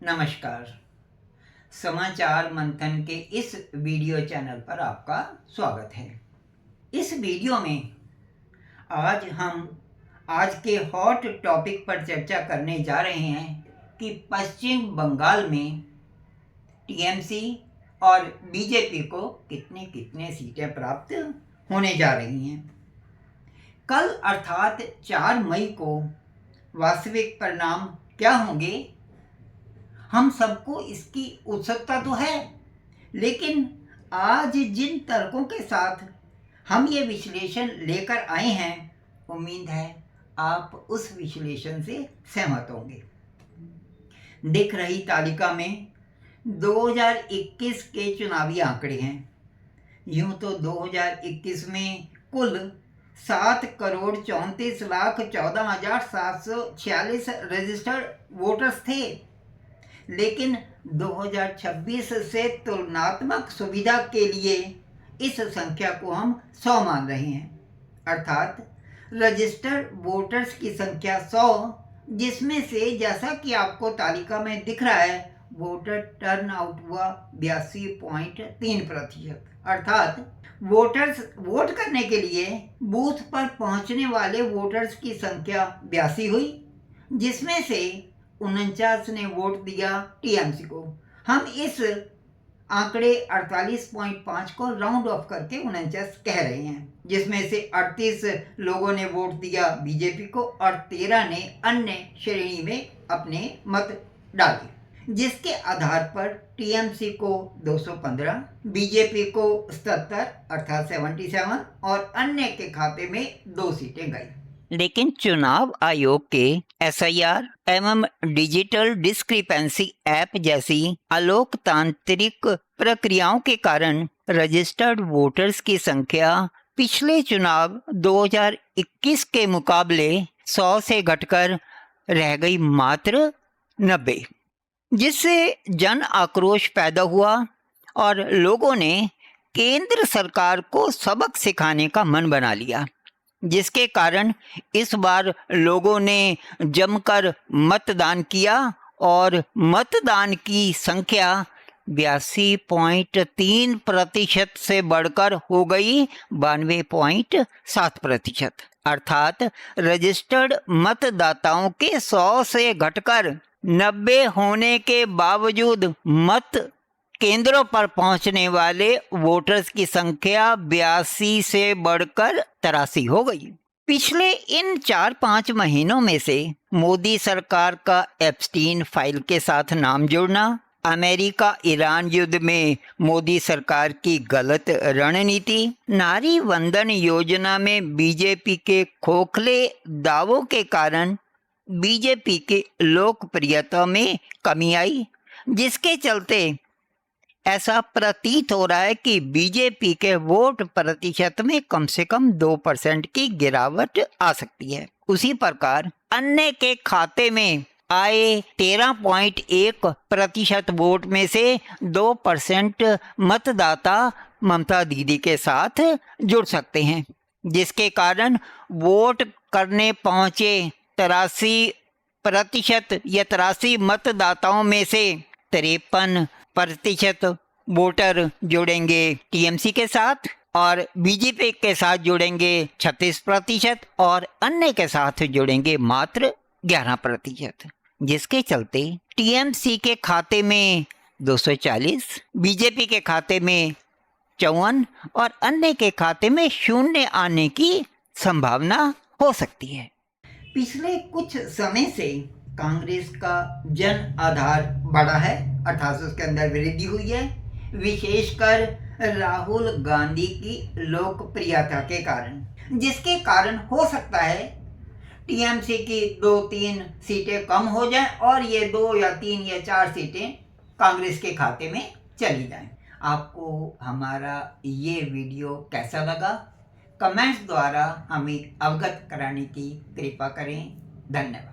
नमस्कार। समाचार मंथन के इस वीडियो चैनल पर आपका स्वागत है। इस वीडियो में आज हम आज के हॉट टॉपिक पर चर्चा करने जा रहे हैं कि पश्चिम बंगाल में टीएमसी और बीजेपी को कितने कितने सीटें प्राप्त होने जा रही हैं। कल अर्थात 4 मई को वास्तविक परिणाम क्या होंगे, हम सबको इसकी उत्सुकता तो है, लेकिन आज जिन तर्कों के साथ हम ये विश्लेषण लेकर आए हैं, उम्मीद है आप उस विश्लेषण से सहमत होंगे। दिख रही तालिका में 2021 के चुनावी आंकड़े हैं। यूं तो 2021 में कुल 7,34,14,746 रजिस्टर्ड वोटर्स थे, लेकिन 2026 से तुलनात्मक सुविधा के लिए इस संख्या को हम 100 मान रहे हैं। अर्थात रजिस्टर्ड वोटर्स की संख्या 100, जिसमें से जैसा कि आपको तालिका में दिख रहा है, वोटर टर्नआउट हुआ 82.3%। अर्थात वोटर्स वोट करने के लिए बूथ पर पहुंचने वाले वोटर्स की संख्या 82 हुई, जिसमें से 49 ने वोट दिया टीएमसी को। हम इस आंकड़े 48.5 को राउंड ऑफ करके 49 कह रहे हैं, जिसमें से 38 लोगों ने वोट दिया बीजेपी को और 13 ने अन्य श्रेणी में अपने मत डाले, जिसके आधार पर टीएमसी को 215, बीजेपी को 77 अर्थात 77 और अन्य के खाते में 2 सीटें गई। लेकिन चुनाव आयोग के एसआईआर एवं डिजिटल डिस्क्रिपेंसी ऐप जैसी अलोकतांत्रिक प्रक्रियाओं के कारण रजिस्टर्ड वोटर्स की संख्या पिछले चुनाव 2021 के मुकाबले 100 से घटकर रह गई मात्र 90, जिससे जन आक्रोश पैदा हुआ और लोगों ने केंद्र सरकार को सबक सिखाने का मन बना लिया, जिसके कारण इस बार लोगों ने जमकर मतदान किया और मतदान की संख्या 82.3% से बढ़कर हो गई 92.7%। अर्थात रजिस्टर्ड मतदाताओं के 100 से घटकर 90 होने के बावजूद मत केंद्रों पर पहुंचने वाले वोटर्स की संख्या 82 से बढ़कर 83 हो गई। पिछले इन 4-5 महीनों में से मोदी सरकार का एप्स्टीन फाइल के साथ नाम जोड़ना, अमेरिका ईरान युद्ध में मोदी सरकार की गलत रणनीति, नारी वंदन योजना में बीजेपी के खोखले दावों के कारण बीजेपी की लोकप्रियता में कमी आई, जिसके चलते ऐसा प्रतीत हो रहा है कि बीजेपी के वोट प्रतिशत में कम से कम 2% की गिरावट आ सकती है। उसी प्रकार अन्य के खाते में आए 13.1% वोट में से 2% मतदाता ममता दीदी के साथ जुड़ सकते हैं, जिसके कारण वोट करने पहुंचे 83% या 83 मतदाताओं में से 53% वोटर जुड़ेंगे टीएमसी के साथ और बीजेपी के साथ जुड़ेंगे 36% और अन्य के साथ जुड़ेंगे मात्र 11%, जिसके चलते टीएमसी के खाते में 240, बीजेपी के खाते में 54 और अन्य के खाते में 0 आने की संभावना हो सकती है। पिछले कुछ समय से कांग्रेस का जन आधार बढ़ा है, अर्थात उसके अंदर वृद्धि हुई है, विशेषकर राहुल गांधी की लोकप्रियता के कारण, जिसके कारण हो सकता है टीएमसी की 2-3 सीटें कम हो जाएं और ये 2 या 3 या 4 सीटें कांग्रेस के खाते में चली जाएं। आपको हमारा ये वीडियो कैसा लगा, कमेंट्स द्वारा हमें अवगत कराने की कृपा करें। धन्यवाद।